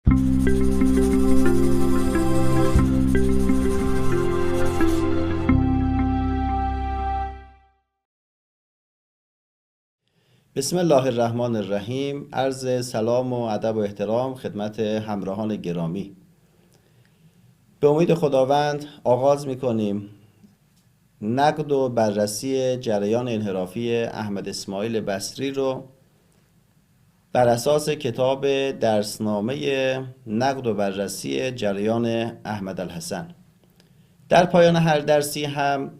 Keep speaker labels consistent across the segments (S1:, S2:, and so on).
S1: بسم الله الرحمن الرحیم. عرض سلام و ادب و احترام خدمت همراهان گرامی. به امید خداوند آغاز می‌کنیم نقد و بررسی جریان انحرافی احمد اسماعیل بصری رو بر اساس کتاب درسنامه نقد و بررسی جریان احمد الحسن. در پایان هر درسی هم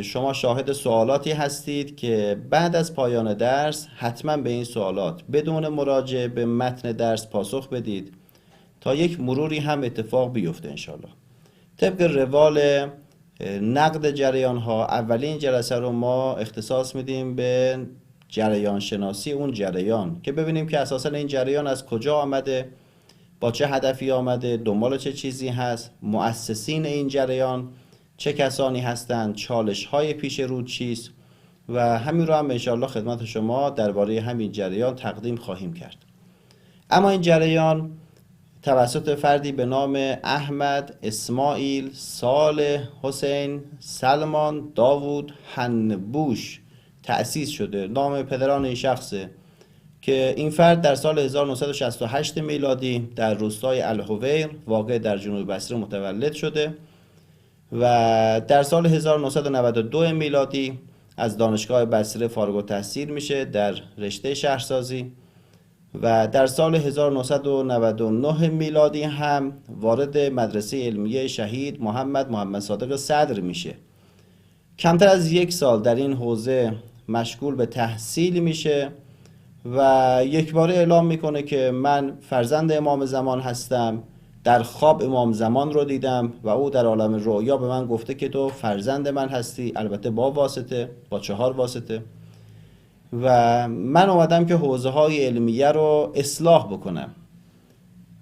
S1: شما شاهد سوالاتی هستید که بعد از پایان درس حتما به این سوالات بدون مراجعه به متن درس پاسخ بدید تا یک مروری هم اتفاق بیفته انشالله. طبق روال نقد جریان ها اولین جلسه رو ما اختصاص میدیم به جریان شناسی اون جریان که ببینیم که اساسا این جریان از کجا آمده، با چه هدفی آمده، دنبال چه چیزی هست، مؤسسین این جریان چه کسانی هستند، چالش های پیش رو چیست و همین رو هم انشاءالله خدمت شما درباره همین جریان تقدیم خواهیم کرد. اما این جریان توسط فردی به نام احمد اسماعیل صالح حسین سلمان داوود هنبوش تأسیس شده. نام پدران این شخصه که این فرد در سال 1968 میلادی در روستای الحویر واقع در جنوب بصره متولد شده و در سال 1992 میلادی از دانشگاه بصره فارغ التحصیل میشه در رشته شهرسازی و در سال 1999 میلادی هم وارد مدرسه علمیه شهید محمد صادق صدر میشه. کمتر از یک سال در این حوزه مشغول به تحصیل میشه و یک باره اعلام میکنه که من فرزند امام زمان هستم. در خواب امام زمان رو دیدم و او در عالم رؤیا به من گفته که تو فرزند من هستی، البته با 4 واسطه و من اومدم که حوزه های علمیه رو اصلاح بکنم.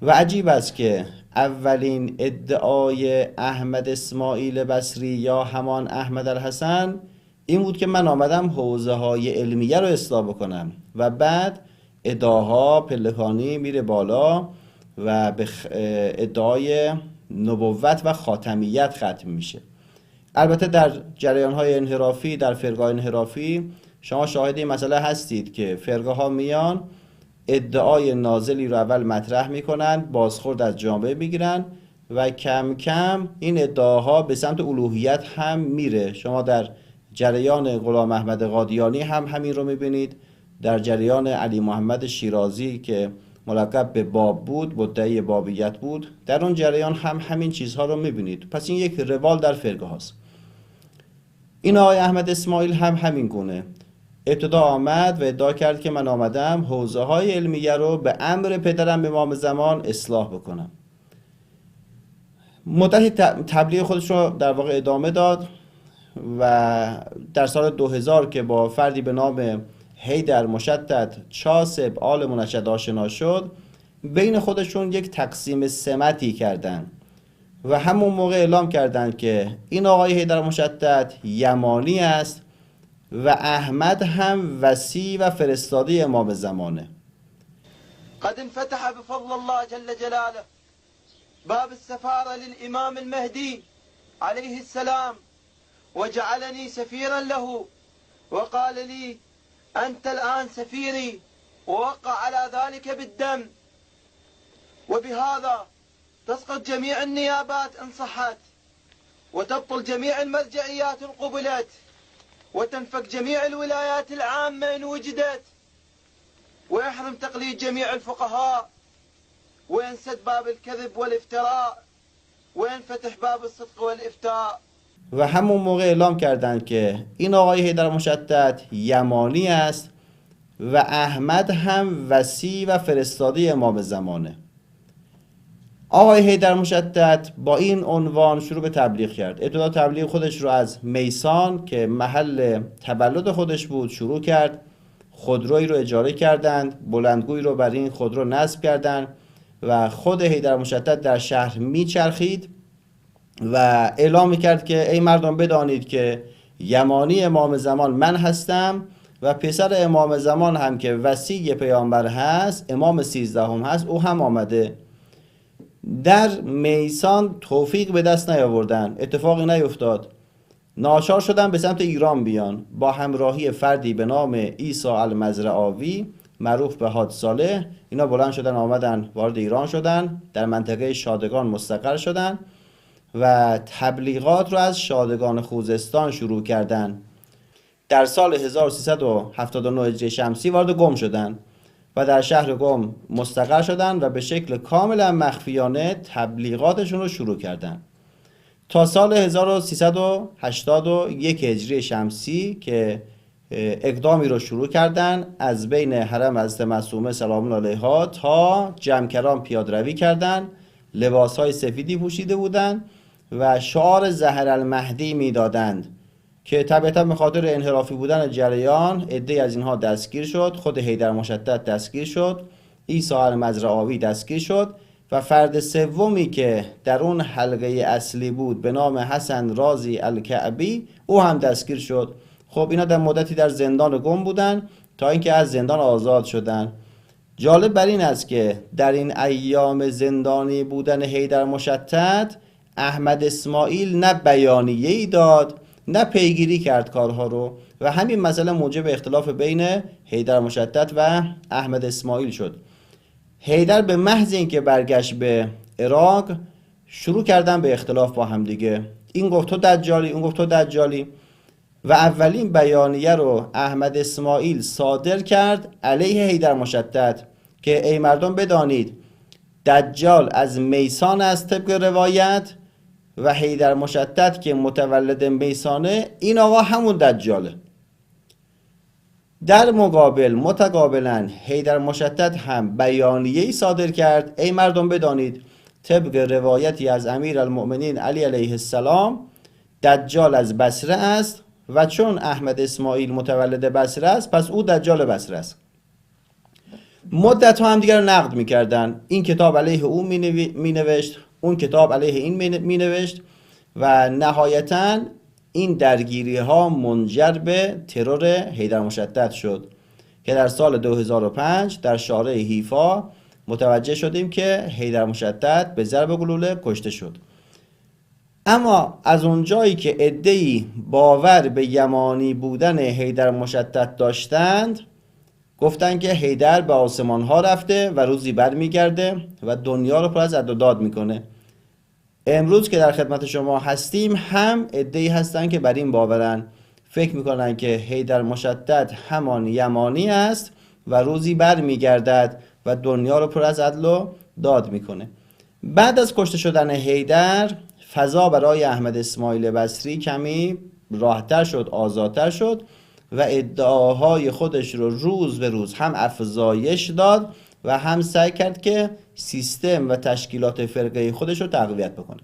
S1: و عجیب است که اولین ادعای احمد اسماعیل بصری یا همان احمد الحسن این بود که من آمدم حوزه های علمیه رو اصلاح بکنم و بعد ادعاها پلکانی میره بالا و به ادعای نبوت و خاتمیت ختم میشه. البته در جریان‌های انحرافی، در فرقه‌های انحرافی شما شاهد این مسئله هستید که فرقه ها میان ادعای نازلی رو اول مطرح میکنن، بازخورد از جامعه میگیرن و کم کم این ادعاها به سمت الوهیت هم میره. شما در جریان غلام احمد قادیانی هم همین رو میبینید، در جریان علی محمد شیرازی که ملقب به باب بود، مدعی بابیت بود، در اون جریان هم همین چیزها رو میبینید. پس این یک روال در فرقه هاست. این آقای احمد اسماعیل هم همین گونه ابتدا آمد و ادعا کرد که من آمدم حوزه های علمیه رو به امر پدرم امام زمان اصلاح بکنم. مدتی تبلیغ خودش رو در واقع ادامه داد و در سال 2000 که با فردی به نام حیدر مشدد چاسب آل منشد آشنا شد، بین خودشون یک تقسیم سمتی کردن و همون موقع اعلام کردن که این آقای حیدر مشدد یمانی است و احمد هم وصی و فرستاده امام زمانه.
S2: قد انفتح بفضل الله جل جلاله باب السفارة للإمام المهدي عليه السلام وجعلني سفيرا له وقال لي أنت الآن سفيري ووقع على ذلك بالدم، وبهذا تسقط جميع النيابات إن صحت وتبطل جميع المرجعيات إن قبلت وتنفك جميع الولايات العامة إن وجدت ويحرم تقليد جميع الفقهاء وينسد باب الكذب والافتراء وينفتح باب الصدق والإفتاء.
S1: و همون موقع اعلام کردند که این آقای حیدر مشدد یمانی است و احمد هم وصی و فرستاده امام زمانه. آقای حیدر مشدد با این عنوان شروع به تبلیغ کرد. ابتدا تبلیغ خودش رو از میسان که محل تولد خودش بود شروع کرد. خودرویی رو اجاره کردند، بلندگویی رو بر این خودرو نصب کردند و خود حیدر مشدد در شهر میچرخید و اعلام میکرد که ای مردم بدانید که یمانی امام زمان من هستم و پسر امام زمان هم که وصی پیامبر هست، امام 13 هست، او هم آمده در میسان توفیق به دست نیاوردن، اتفاقی نیفتاد، ناچار شدن به سمت ایران بیان با همراهی فردی به نام عیسی المزرعاوی معروف به حاج صالح. اینا بلند شدن آمدن وارد ایران شدن، در منطقه شادگان مستقر شدن و تبلیغات رو از شادگان خوزستان شروع کردن. در سال 1379 هجری شمسی وارد قم شدن و در شهر قم مستقر شدن و به شکل کاملا مخفیانه تبلیغاتشون رو شروع کردن تا سال 1381 هجری شمسی که اقدامی رو شروع کردن از بین حرم حضرت معصومه سلام الله علیها تا جمکران پیاده‌روی کردن، لباسهای سفیدی پوشیده بودند و شعار ظهر المهدی میدادند که طبعا به خاطر انحرافی بودن جریان عده‌ای از اینها دستگیر شد. خود حیدر مشدد دستگیر شد، عیسی المزرعاوی دستگیر شد و فرد سومی که در اون حلقه اصلی بود به نام حسن رازی الکعبی او هم دستگیر شد. خب اینا در مدتی در زندان قم بودن تا اینکه از زندان آزاد شدن. جالب بر این است که در این ایام زندانی بودن حیدر مشدد احمد اسماعیل نه بیانیه‌ای داد نه پیگیری کرد کارها رو و همین مسئله موجب اختلاف بین حیدر مشدد و احمد اسماعیل شد. حیدر به محض اینکه برگشت به عراق شروع کردن به اختلاف با هم دیگه، این گفت تو دجالی، اون گفت تو دجالی و اولین بیانیه رو احمد اسماعیل صادر کرد علیه حیدر مشدد که ای مردم بدانید دجال از میسان است طبق روایت و حیدر مشدد که متولد میسانه این آقا همون دجاله. در مقابل متقابلا حیدر مشدد هم بیانیه‌ای صادر کرد ای مردم بدانید طبق روایتی از امیرالمؤمنین علی علیه السلام دجال از بصره است و چون احمد اسماعیل متولد بصره است پس او دجال بصره است. مدت ها هم دیگر رو نقد میکردن، این کتاب علیه او مینوشت، اون کتاب علیه این مینوشت و نهایتاً این درگیری ها منجر به ترور حیدر مشدد شد که در سال 2005 در شارع حیفا متوجه شدیم که حیدر مشدد به ضرب گلوله کشته شد. اما از اونجایی که عده‌ای باور به یمانی بودن حیدر مشدد داشتند گفتند که حیدر به آسمان ها رفته و روزی برمیگرده و دنیا رو پر از عد و داد میکنه. امروز که در خدمت شما هستیم هم عده‌ای هستند که بر این باورن، فکر میکنن که حیدر مشدد همان یمانی است و روزی برمیگردد و دنیا رو پر از عدل و داد میکنه. بعد از کشته شدن حیدر فضا برای احمد اسماعیل بصری کمی راحت‌تر شد، آزادتر شد و ادعاهای خودش رو روز به روز هم افزایش داد و هم سعی کرد که سیستم و تشکیلات فرقه خودش رو تقویت بکنه.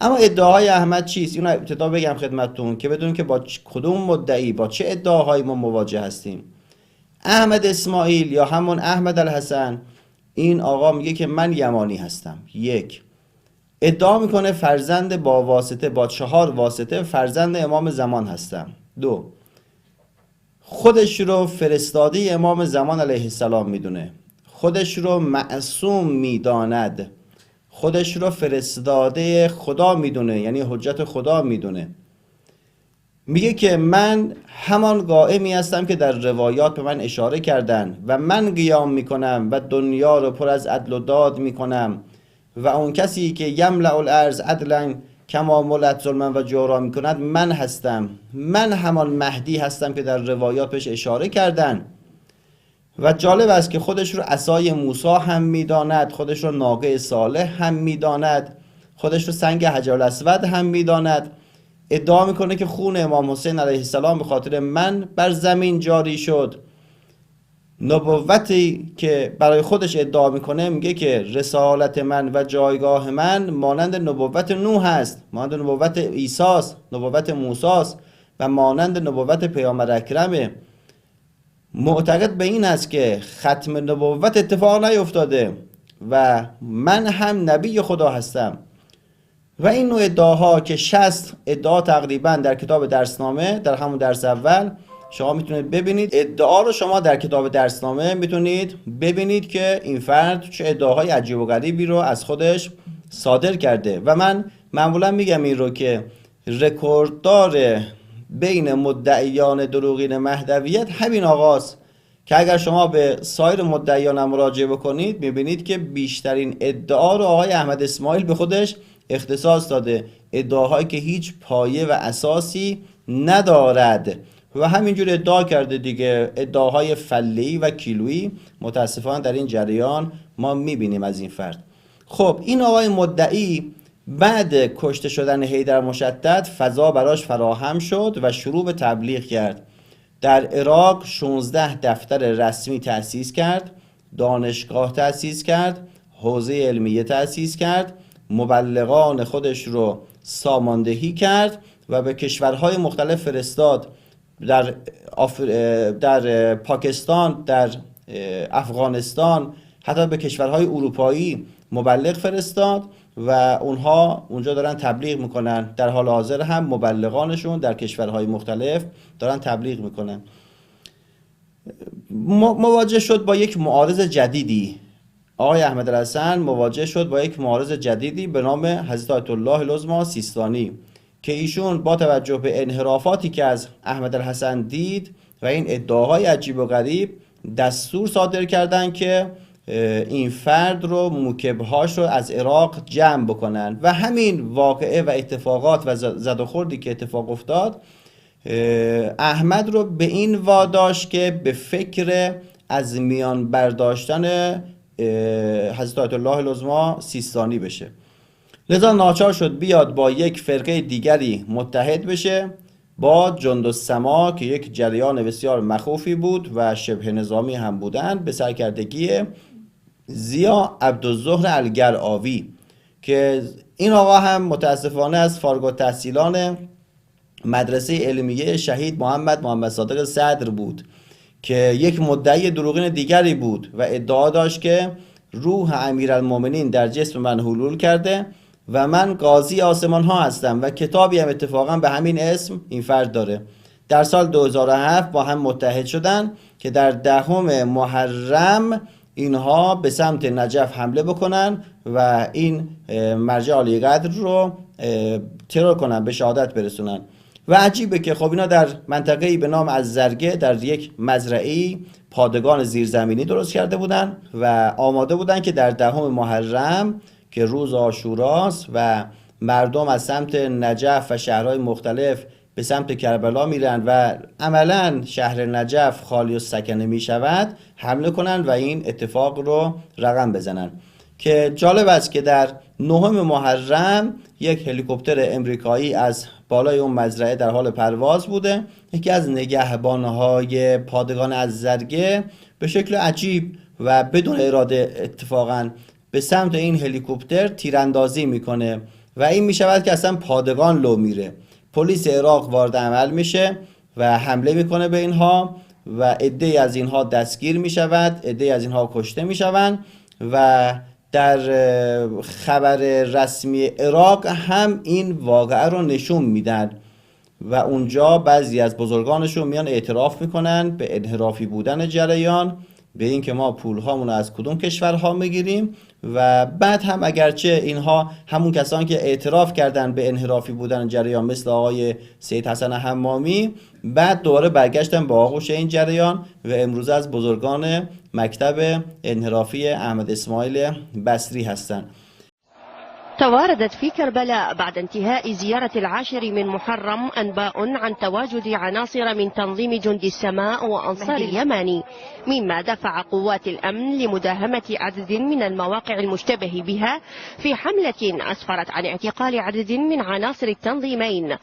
S1: اما ادعاهای احمد چیست؟ اینو ابتدا بگم خدمتتون که بدونید که با کدوم مدعی با چه ادعاهایی ما مواجه هستیم. احمد اسماعیل یا همون احمد الحسن این آقا میگه که من یمانی هستم. یک، ادعا میکنه فرزند با واسطه با 4 واسطه فرزند امام زمان هستم. 2، خودش رو فرستاده امام زمان علیه السلام میدونه، خودش رو معصوم میداند، خودش رو فرستاده خدا میدونه، یعنی حجت خدا میدونه. میگه که من همان قائمی هستم که در روایات به من اشاره کردن و من قیام میکنم و دنیا رو پر از عدل و داد میکنم و اون کسی که یملأ الارض عدلا کما ملت ظلما و جورا میکند من هستم. من همان مهدی هستم که در روایات بهش اشاره کردن و جالب است که خودش رو عصای موسی هم میداند، خودش رو ناقه صالح هم میداند، خودش رو سنگ حجر الاسود هم میداند. ادعا میکنه که خون امام حسین علیه السلام به خاطر من بر زمین جاری شد. نبوتی که برای خودش ادعا میکنه میگه که رسالت من و جایگاه من مانند نبوت نوح است، مانند نبوت عیسی است، نبوت موسی است و مانند نبوت پیامبر اکرمه. معتقد به این است که ختم نبوت اتفاق نیفتاده و من هم نبی خدا هستم. و این نوع ادعاها که 60 ادعا تقریبا در کتاب درسنامه در همون درس اول شما میتونید ببینید، ادعا رو شما در کتاب درسنامه میتونید ببینید که این فرد چه ادعاهای عجیب و غریبی رو از خودش صادر کرده. و من معمولا میگم این رو که رکورددار بین مدعیان دروغین مهدویت همین آقاست که اگر شما به سایر مدعیان مراجعه بکنید میبینید که بیشترین ادعا رو آقای احمد اسماعیل به خودش اختصاص داده، ادعاهایی که هیچ پایه و اساسی ندارد و همینجور ادعا کرده دیگه. ادعاهای فله‌ای و کیلویی متاسفانه در این جریان ما میبینیم از این فرد. خب این آقای مدعی بعد کشته شدن حیدر مشدد فضا براش فراهم شد و شروع به تبلیغ کرد. در عراق 16 دفتر رسمی تأسیس کرد، دانشگاه تأسیس کرد، حوزه علمیه تأسیس کرد، مبلغان خودش رو ساماندهی کرد و به کشورهای مختلف فرستاد. در پاکستان، در افغانستان، حتی به کشورهای اروپایی مبلغ فرستاد و اونها اونجا دارن تبلیغ میکنن. در حال حاضر هم مبلغانشون در کشورهای مختلف دارن تبلیغ میکنن. مواجه شد با یک معارض جدیدی. آقای احمدالحسن مواجه شد با یک معارض جدیدی به نام حضرت آیت الله العظمی سیستانی که ایشون با توجه به انحرافاتی که از احمدالحسن دید و این ادعاهای عجیب و غریب دستور صادر کردن که این فرد رو موکبهاش رو از عراق جمع بکنن و همین واقعه و اتفاقات و زد و خوردی که اتفاق افتاد احمد رو به این واداشت که به فکر از میان برداشتن حضرت آیت الله العظمی سیستانی بشه. لذا ناچار شد بیاد با یک فرقه دیگری متحد بشه، با جندالسما که یک جریان بسیار مخوفی بود و شبه نظامی هم بودن، به سرکردگی ضیا عبدالظهر الگرآوی که این آقا هم متاسفانه از فارغ التحصیلان مدرسه علمیه شهید محمد صادق صدر بود که یک مدعی دروغین دیگری بود و ادعا داشت که روح امیرالمومنین در جسم من حلول کرده و من قاضی آسمان ها هستم و کتابی هم اتفاقا به همین اسم این فرد داره. در سال 2007 با هم متحد شدن که در 10 محرم اینها به سمت نجف حمله بکنن و این مرجع عالی قدر رو ترور کنن، به شهادت برسونن. و عجیبه که خب اینا در منطقه‌ای به نام الزرگه در یک مزرعه‌ای پادگان زیرزمینی درست کرده بودن و آماده بودن که در 10 محرم که روز عاشوراست و مردم از سمت نجف و شهرهای مختلف به سمت کربلا میرن و عملا شهر نجف خالی و سکنه میشود، حمله کنن و این اتفاق رو رقم بزنن. که جالب است که در 9 محرم یک هلیکوپتر امریکایی از بالای اون مزرعه در حال پرواز بوده. یکی از نگهبانهای پادگان الزرگه به شکل عجیب و بدون اراده اتفاقاً به سمت این هلیکوپتر تیراندازی میکنه و این میشود که اصلا پادگان لو میره. پلیس عراق وارد عمل میشه و حمله میکنه به اینها و عده‌ای از اینها دستگیر میشود، عده‌ای از اینها کشته میشوند و در خبر رسمی عراق هم این واقعه رو نشون میدن و اونجا بعضی از بزرگانشون میان اعتراف میکنن به انحرافی بودن جریان، به این که ما پولهامون رو از کدوم کشورها میگیریم و بعد هم اگرچه اینها همون کسانی که اعتراف کردن به انحرافی بودن جریان مثل آقای سید حسن حمامی بعد دوباره برگشتن به آغوش این جریان و امروز از بزرگان مکتب انحرافی احمد اسماعیل بصری هستند.
S3: تواردت في كربلاء بعد انتهاء زيارة 10 من محرم أنباء عن تواجد عناصر من تنظيم جند السماء وأنصار اليماني، مما دفع قوات الأمن لمداهمة عدد من المواقع المشتبه بها في حملة أسفرت عن اعتقال عدد من عناصر التنظيمين.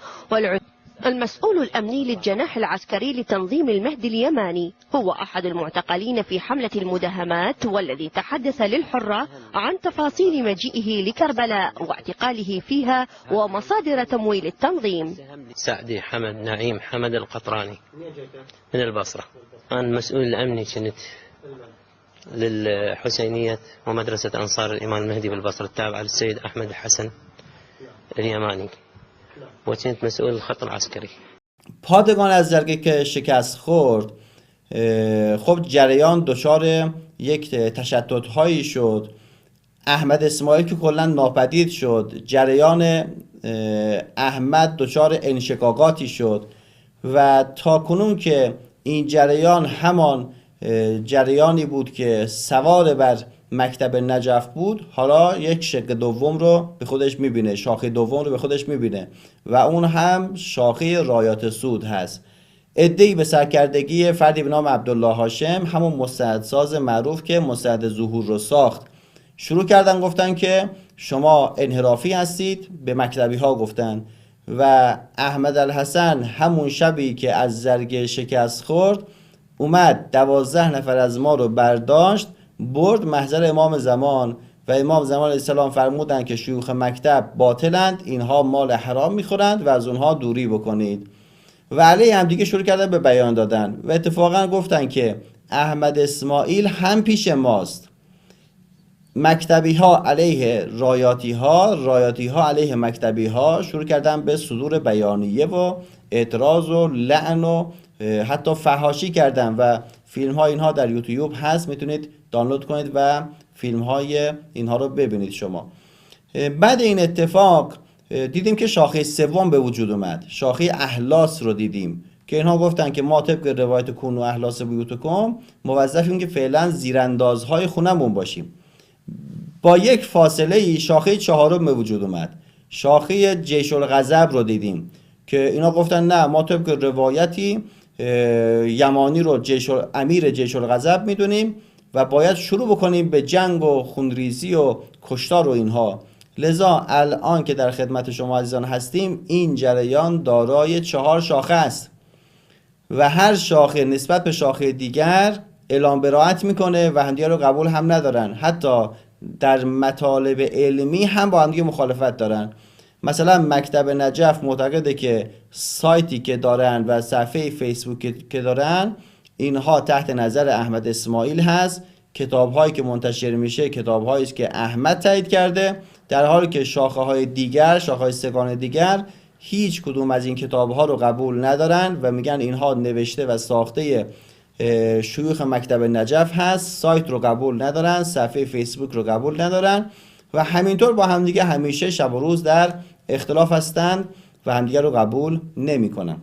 S3: المسؤول الأمني للجناح العسكري لتنظيم المهدي اليماني هو أحد المعتقلين في حملة المداهمات، والذي تحدث للحرة عن تفاصيل مجيئه لكربلاء واعتقاله فيها ومصادر تمويل التنظيم.
S4: سعدي حمد نعيم حمد القطراني من البصرة. أنا المسؤول الأمني كنت للحسينية ومدرسة أنصار الإمام المهدي بالبصرة التابعة للسيد أحمد حسن اليماني، وكنت مسئول الخط العسکری.
S1: پادگان الزرگه که شکست خورد، خب جریان دچار یک تشتت هایی شد. احمد اسماعیل که کلا ناپدید شد، جریان احمد دچار انشقاقاتی شد و تا کنون که این جریان همان جریانی بود که سوار بر مکتب نجف بود، حالا یک شق دوم رو به خودش میبینه، شاخه دوم رو به خودش میبینه و اون هم شاخه رایات سود هست. عده‌ای به سرکردگی فردی به نام عبدالله هاشم، همون مستندساز معروف که مستند ظهور رو ساخت، شروع کردن گفتن که شما انحرافی هستید، به مکتبی ها گفتن. و احمد الحسن همون شبی که از زرگ شکست خورد اومد 12 نفر از ما رو برداشت برد محضر امام زمان و امام زمان علیه السلام فرمودن که شیوخ مکتب باطلند، اینها مال حرام میخورند و از اونها دوری بکنید. و علیه هم دیگه شروع کردن به بیان دادن و اتفاقا گفتن که احمد اسماعیل هم پیش ماست، مکتبی ها علیه رایاتی ها، رایاتی ها علیه مکتبی ها، شروع کردن به صدور بیانیه و اعتراض و لعن و حتی فحاشی کردن و فیلم ها اینها در یوتیوب هست، میتونید دانلود کنید و فیلم های اینها رو ببینید شما. بعد این اتفاق دیدیم که شاخه سوم به وجود اومد، شاخه احلاس رو دیدیم که اینها گفتن که ما طبق روایت کون و احلاس بیوتکم موظفیم که فعلا زیراندازهای خونمون باشیم. با یک فاصله ای شاخه چهارم به وجود اومد، شاخه جیش الغضب رو دیدیم که اینا گفتن نه ما طبق روایتی یمانی رو امیر جیش الغضب میدونیم و باید شروع بکنیم به جنگ و خونریزی و کشتار و اینها. لذا الان که در خدمت شما عزیزان هستیم، این جریان دارای 4 شاخه است و هر شاخه نسبت به شاخه دیگر اعلام براءت میکنه و همدیگه رو قبول هم ندارن، حتی در مطالب علمی هم با همدیگه مخالفت دارن. مثلا مکتب نجف معتقده که سایتی که دارن و صفحه فیسبوک که دارن اینها تحت نظر احمد اسماعیل هست، کتاب‌هایی که منتشر میشه کتاب‌هایی است که احمد تایید کرده، در حالی که شاخه‌های دیگر، شاخه‌های سگان دیگر هیچ کدوم از این کتاب‌ها رو قبول ندارن و میگن اینها نوشته و ساخته شیوخ مکتب نجف هست، سایت رو قبول ندارن، صفحه فیسبوک رو قبول ندارن و همینطور با همدیگه همیشه شب و روز در اختلاف هستند و همدیگه رو قبول نمی‌کنن.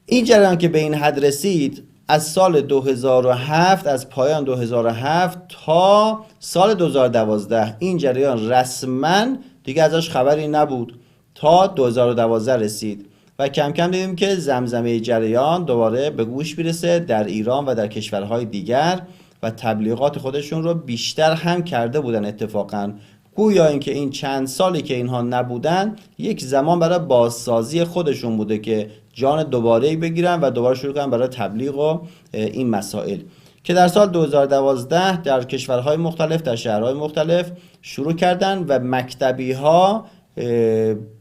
S1: این جریان که به این حد رسید از سال 2007، از پایان 2007 تا سال 2012 این جریان رسما دیگه ازش خبری نبود تا 2012 رسید و کم کم دیدیم که زمزمه جریان دوباره به گوش میرسه در ایران و در کشورهای دیگر و تبلیغات خودشون رو بیشتر هم کرده بودن. اتفاقا گویا اینکه این چند سالی که اینها نبودن یک زمان برای بازسازی خودشون بوده که جان دوباره بگیرن و دوباره شروع کنن برای تبلیغ و این مسائل، که در سال 2012 در کشورهای مختلف، در شهرهای مختلف شروع کردن و مکتبی ها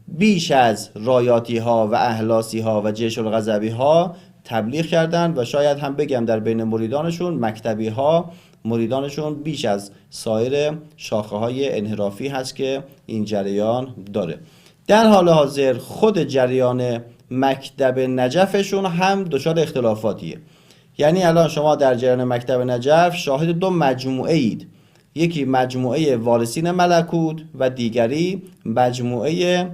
S1: بیش از رایاتی ها و احلاسی ها و جیش الغضبی ها تبلیغ کردن و شاید هم بگم در بین مریدانشون مکتبی ها مریدانشون بیش از سایر شاخه های انحرافی هست که این جریان داره. در حال حاضر خود جریان مکتب نجفشون هم دچار اختلافاتیه. یعنی الان شما در جریان مکتب نجف شاهد 2 مجموعه اید، یکی مجموعه وارثین ملکوت و دیگری مجموعه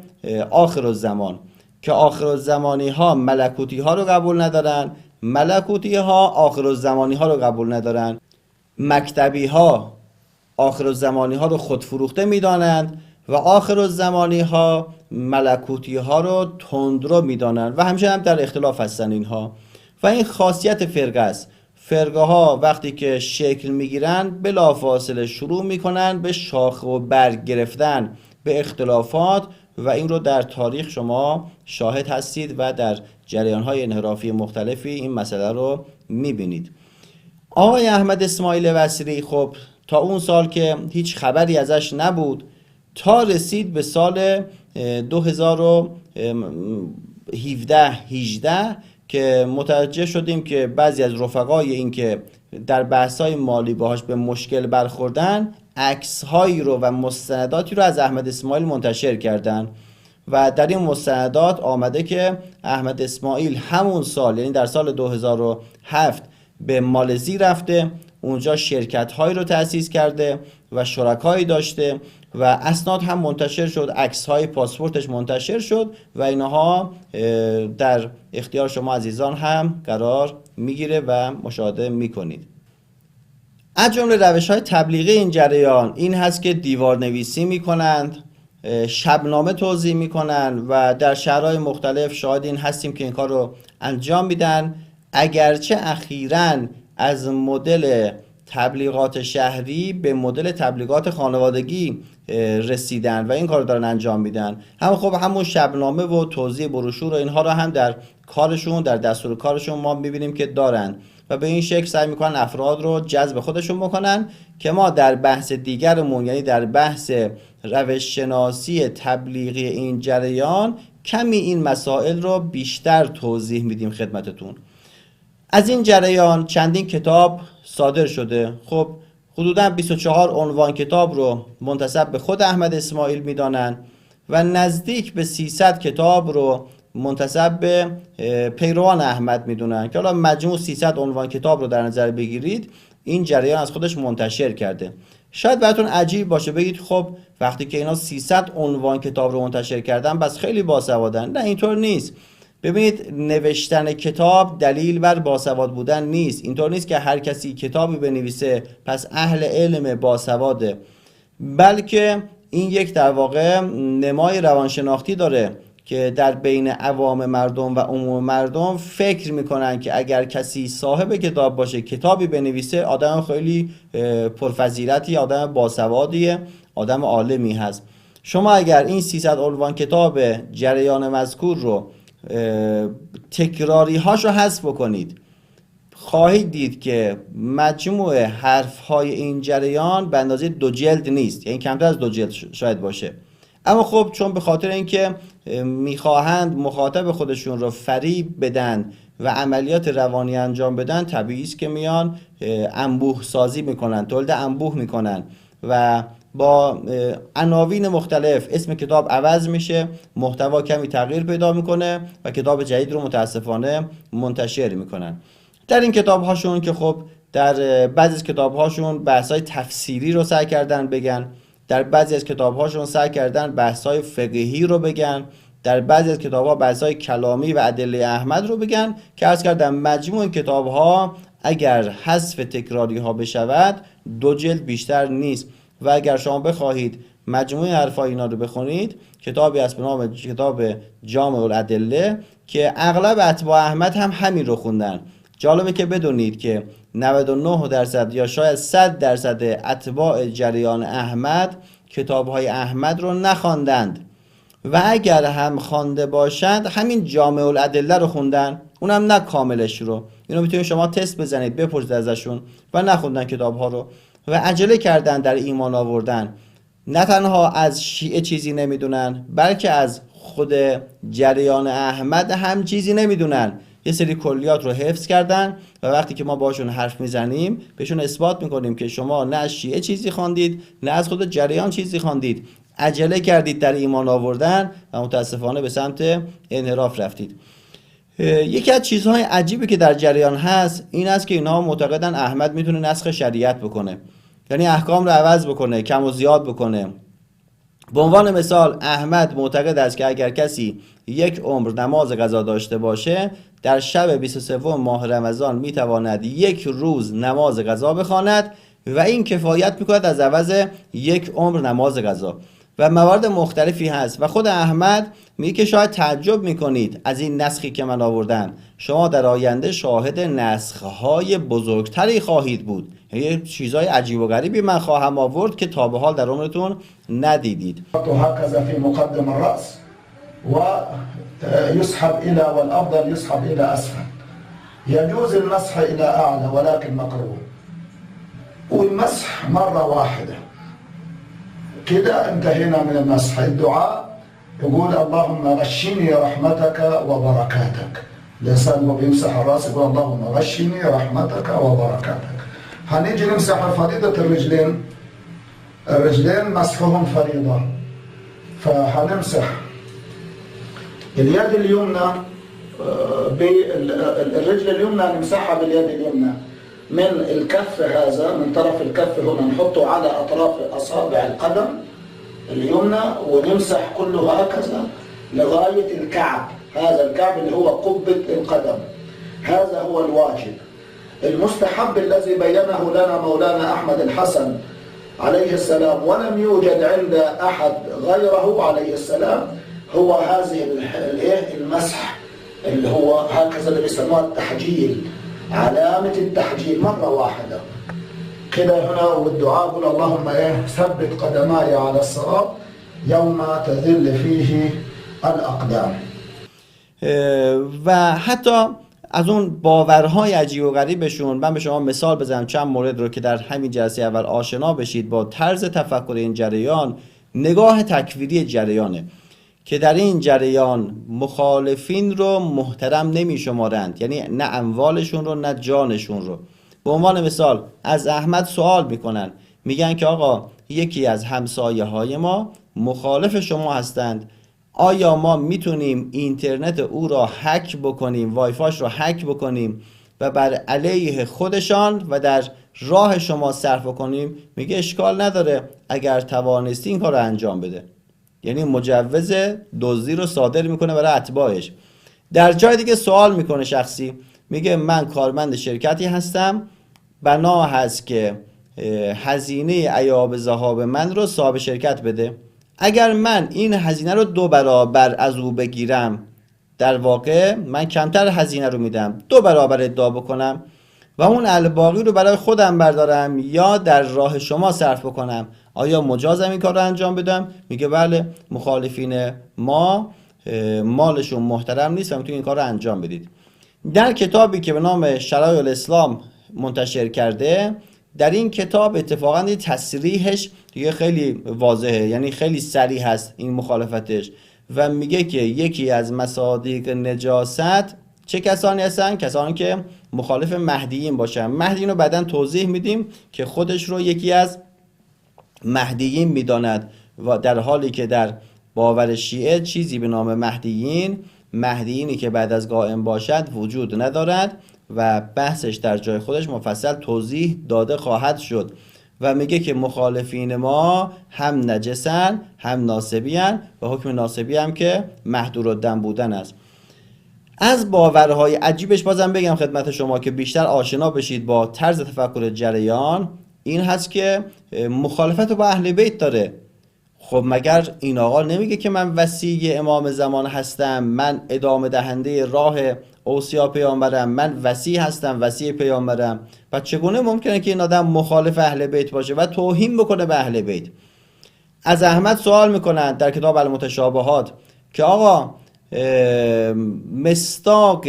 S1: آخرالزمان که آخرالزمانی ها ملکوتی ها رو قبول ندارن، ملکوتی ها آخرالزمانی ها رو قبول ندارن. مکتبی ها آخرالزمانی ها رو خودفروخته میدانند و آخرالزمانی ها ملکوتی ها رو تندرو میدانند و همیشه هم در اختلاف هستن اینها و این خاصیت فرقه است. فرقه ها وقتی که شکل میگیرن بلافاصله شروع میکنن به شاخه و برگ گرفتن، به اختلافات و این رو در تاریخ شما شاهد هستید و در جریان های انحرافی مختلفی این مسئله رو میبینید. آقای احمد اسماعیل وصیری خب تا اون سال که هیچ خبری ازش نبود تا رسید به سال 2017-18 که متوجه شدیم که بعضی از رفقای این که در بحث‌های مالی باهاش به مشکل برخوردن عکس‌هایی رو و مستنداتی رو از احمد اسماعیل منتشر کردن و در این مستندات آمده که احمد اسماعیل همون سال، یعنی در سال 2007 به مالزی رفته، اونجا شرکت‌هایی رو تأسیس کرده و شرکایی داشته و اسناد هم منتشر شد، عکس‌های پاسپورتش منتشر شد و اینها در اختیار شما عزیزان هم قرار میگیره و مشاهده میکنید. از جمله روش‌های تبلیغی این جریان این هست که دیوارنویسی میکنند، شبنامه توزیع میکنن و در شهرهای مختلف شاهد این هستیم که این کار رو انجام میدن. اگرچه اخیراً از مدل تبلیغات شهری به مدل تبلیغات خانوادگی رسیدن و این کار رو دارن انجام میدن، هم خب همون شبنامه و توزیع بروشور و اینها رو هم در کارشون، در دستور کارشون ما میبینیم که دارن و به این شکل سعی میکنن افراد رو جذب خودشون بکنن که ما در بحث دیگرمون، یعنی در بحث روش شناسی تبلیغی این جریان، کمی این مسائل رو بیشتر توضیح میدیم خدمتتون. از این جریان چندین کتاب صادر شده. خب حدوداً 24 عنوان کتاب رو منتسب به خود احمد اسماعیل میدانن و نزدیک به 300 کتاب رو منتسب به پیروان احمد میدونن که حالا مجموع 300 عنوان کتاب رو در نظر بگیرید این جریان از خودش منتشر کرده. شاید براتون عجیب باشه بگید خب وقتی که اینا 300 عنوان کتاب رو منتشر کردن بس خیلی باسوادن. نه، اینطور نیست. ببینید، نوشتن کتاب دلیل بر باسواد بودن نیست. اینطور نیست که هر کسی کتابی بنویسه پس اهل علم باسواده، بلکه این یک در واقع نمای روانشناختی داره که در بین عوام مردم و عموم مردم فکر میکنن که اگر کسی صاحب کتاب باشه، کتابی بنویسه، آدم خیلی پرفضیلتی، آدم باسوادیه، آدم عالمی هست. شما اگر این 300 عنوان کتاب جریان مذکور رو تکراری هاشو حذف بکنید، خواهید دید که مجموع حرف های این جریان به اندازه 2 جلد نیست، یعنی کمتر از 2 جلد شاید باشه. اما خب چون به خاطر اینکه میخواهند مخاطب خودشون رو فریب بدن و عملیات روانی انجام بدن، طبیعی است که میان انبوه سازی میکنن، تولید انبوه میکنن و با عناوین مختلف اسم کتاب عوض میشه، محتوا کمی تغییر پیدا میکنه و کتاب جدید رو متاسفانه منتشر میکنن. در این کتاب هاشون که خب در بعضی از کتاب هاشون بحث های تفسیری رو سعی کردن بگن، در بعضی از کتاب هاشون سعی کردن بحث های فقهی رو بگن، در بعضی از کتاب ها بحث های کلامی و ادله احمد رو بگن که عرض کردم مجموع این کتاب ها اگر حذف تکراری ها بشود 2 جلد بیشتر نیست و اگر شما بخواهید مجموعه حرفای اینا رو بخونید، کتابی است به نام کتاب جامع الادله که اغلب اتباع احمد هم همین رو خوندن. جالبه که بدونید که 99% یا شاید 100% اتباع جریان احمد کتاب‌های احمد رو نخواندند و اگر هم خوانده باشند همین جامع الادله رو خوندن، اونم نه کاملش رو. اینو میتونید شما تست بزنید، بپرسید ازشون، و نخوندن کتاب‌ها رو و عجله کردن در ایمان آوردن. نه تنها از شیعه چیزی نمیدونن، بلکه از خود جریان احمد هم چیزی نمیدونن. یه سری کلیات رو حفظ کردن و وقتی که ما باشون حرف میزنیم بهشون اثبات میکنیم که شما نه از شیعه چیزی خواندید، نه از خود جریان چیزی خواندید، عجله کردید در ایمان آوردن و متاسفانه به سمت انحراف رفتید. یکی از چیزهای عجیبی که در جریان هست این است که اینها معتقدن احمد میتونه نسخ شریعت بکنه، یعنی احکام رو عوض بکنه، کم و زیاد بکنه. به عنوان مثال احمد معتقد است که اگر کسی 1 عمر نماز قضا داشته باشه، در شب 23 ماه رمضان میتواند 1 روز نماز قضا بخواند و این کفایت میکند از عوض 1 عمر نماز قضا. و موارد مختلفی هست و خود احمد میگه که شاید تعجب میکنید از این نسخی که من آوردم، شما در آینده شاهد نسخهای بزرگتری خواهید بود، یه چیزای عجیب و غریبی من خواهم آورد که تا به حال در عمرتون ندیدید.
S5: هكذا في مقدم الرأس ويسحب إلى والأفضل يسحب إلى أسفل، يجوز المسح إلى أعلى ولكن مكروه، والمسح مرة واحدة كده انتهينا من المسح. الدعاء يقول اللهم غشني رحمتك وبركاتك، الإنسان بيمسح الرأس يقول اللهم غشني رحمتك وبركاتك. هنيجي نمسح فريضة الرجلين، الرجلين مسحهم فريضة، فهنمسح اليد اليمنى بالرجل اليمنى، نمسحها باليد اليمنى، من الكف هذا، من طرف الكف هنا نحطه على أطراف أصابع القدم اليمنى ونمسح كله هكذا لغاية الكعب. هذا الكعب اللي هو قبة القدم. هذا هو الواجب. المستحب الذي بينه لنا مولانا أحمد الحسن عليه السلام ولم يوجد عند أحد غيره عليه السلام هو هذه المسح اللي هو هكذا اللي بيسموها التحجيل، علامة التحجيل مرة واحدة كده هنا. والدعاء يقول اللهم ثبت قدماي على الصراط يوم تذل فيه الأقدام.
S1: و حتی از اون باورهای عجیب و غریبشون من به شما مثال بزنم چند مورد رو که در همین جلسه اول آشنا بشید با طرز تفکر این جریان. نگاه تکفیری جریانه که در این جریان مخالفین رو محترم نمی شمارند، یعنی نه اموالشون رو نه جانشون رو. به عنوان مثال از احمد سوال میکنن، میگن که آقا یکی از همسایه های ما مخالف شما هستند، آیا ما میتونیم اینترنت او را هک بکنیم، وایفاش را هک بکنیم و بر علیه خودشان و در راه شما صرف کنیم؟ میگه اشکال نداره اگر توانستی این کار رو انجام بده. یعنی مجوز دزدی رو صادر میکنه برای اتباعش. در جای دیگه سوال میکنه شخصی، میگه من کارمند شرکتی هستم، بنا هست که هزینه ایاب ذهاب من رو صاحب شرکت بده. اگر من این هزینه رو 2 برابر از او بگیرم، در واقع من کمتر هزینه رو میدم، 2 برابر ادعا بکنم و اون الباقی رو برای خودم بردارم یا در راه شما صرف بکنم، آیا مجازم این کار رو انجام بدم؟ میگه بله، مخالفین ما مالشون محترم نیست و میتونید این کار رو انجام بدید. در کتابی که به نام شرایع الاسلام منتشر کرده، در این کتاب اتفاقا تصریحش دیگه خیلی واضحه، یعنی خیلی صریح هست این مخالفتش و میگه که یکی از مصادیق نجاست چه کسانی هستن؟ کسانی که مخالف مهدیین باشن. مهدیین رو بعداً توضیح میدیم که خودش رو یکی از مهدیین میداند و در حالی که در باور شیعه چیزی به نام مهدیینی که بعد از قائم باشد وجود ندارد و بحثش در جای خودش مفصل توضیح داده خواهد شد. و میگه که مخالفین ما هم نجسن هم ناسبیان و حکم ناسبی هم که محدورالدم بودن است. از باورهای عجیبش بازم بگم خدمت شما که بیشتر آشنا بشید با طرز تفکر جریان، این هست که مخالفت با اهل بیت داره. خب مگر این آقا نمیگه که من وصی امام زمان هستم، من ادامه دهنده راه اوصیا پیامبرم، من وصی هستم، وصی پیامبرم؟ پس چگونه ممکنه که این آدم مخالف اهل بیت باشه و توهین بکنه به اهل بیت؟ از احمد سوال میکنن در کتاب المتشابهات که آقا مصداق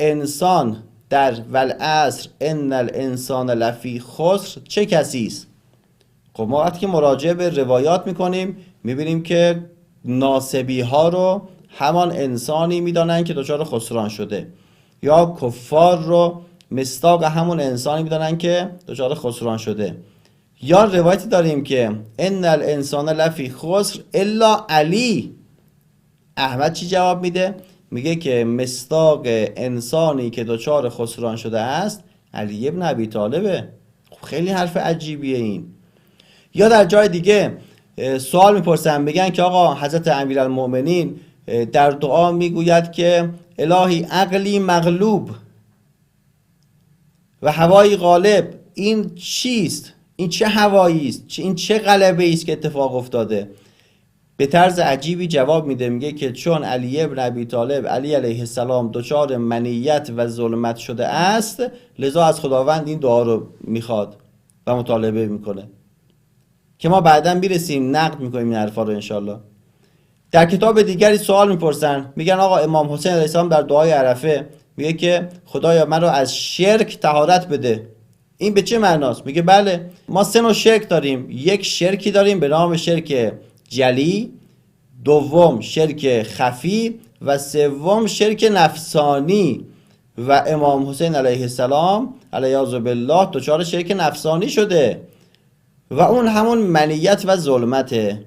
S1: انسان در والعصر ان الانسان لفی خسر چه کسی است؟ خب ما وقتی که مراجعه به روایات میکنیم میبینیم که ناسبی ها رو همان انسانی میدانن که دچار خسران شده، یا کفار رو مصداق همون انسانی میدانن که دچار خسران شده. یا روایتی داریم که ان الانسان لفی خسر الا علی. احمد چی جواب میده؟ میگه که مصداق انسانی که دچار خسران شده است علی ابن ابی طالبه. خب خیلی حرف عجیبیه این. یا در جای دیگه سوال میپرسن، میگن که آقا حضرت امیرالمؤمنین در دعا میگوید که الهی عقلی مغلوب و هوایی غالب. این چیست؟ این چه هوایی است؟ این چه غلبه است که اتفاق افتاده؟ به طرز عجیبی جواب میده، میگه که چون علی ابن ابی طالب علی علیه السلام دچار منیت و ظلمت شده است، لذا از خداوند این دعا رو میخواد و مطالبه میکنه که ما بعداً میرسیم نقد میکنیم این حرفا رو انشالله. در کتاب دیگری سوال میپرسن، میگن آقا امام حسین علیه السلام در دعای عرفه میگه که خدایا من رو از شرک طهارت بده. این به چه معناست؟ میگه بله، ما 3 نوع شرک داریم. یک شرکی داریم به نام شرک جلی، دوم شرک خفی و سوم شرک نفسانی. و امام حسین علیه السلام علیه بالله دچار شرک نفسانی شده و اون همون منیت و ظلمته.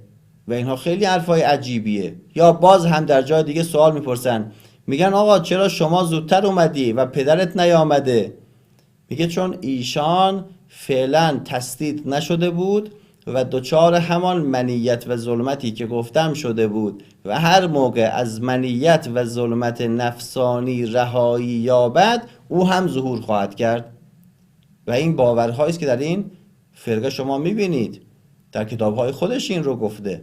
S1: و اینها خیلی حرفای عجیبیه. یا باز هم در جای دیگه سوال میپرسن، میگن آقا چرا شما زودتر اومدی و پدرت نیامده؟ میگه چون ایشان فعلا تسدید نشده بود و دچار همان منیت و ظلمتی که گفتم شده بود و هر موقع از منیت و ظلمت نفسانی رهایی یابد او هم ظهور خواهد کرد. و این باورهایی است که در این فرقه شما میبینید، در کتابهای خودش این رو گفته.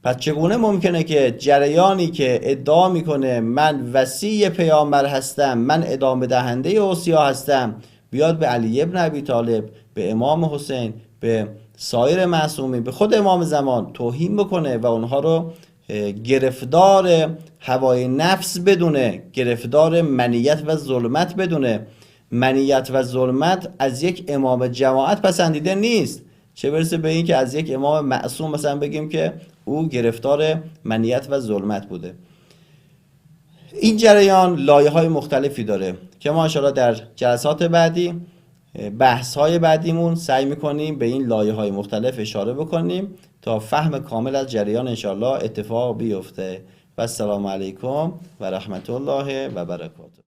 S1: پس چگونه ممکنه که جریانی که ادعا میکنه من وصی پیامبر هستم، من ادامه دهنده اوصیا هستم، بیاد به علی ابن ابی طالب، به امام حسین، به سایر معصومین، به خود امام زمان توهین بکنه و اونها رو گرفتار هوای نفس بدونه، گرفتار منیت و ظلمت بدونه؟ منیت و ظلمت از یک امام جماعت پسندیده نیست، چه برسه به این که از یک امام معصوم مثلا بگیم که او گرفتار منیت و ظلمت بوده. این جریان لایه‌های مختلفی داره که ما انشاءالله در جلسات بعدی، بحث‌های بعدیمون سعی می‌کنیم به این لایه‌های مختلف اشاره بکنیم تا فهم کامل از جریان انشاءالله اتفاق بیفته. و السلام علیکم و رحمت الله و برکاته.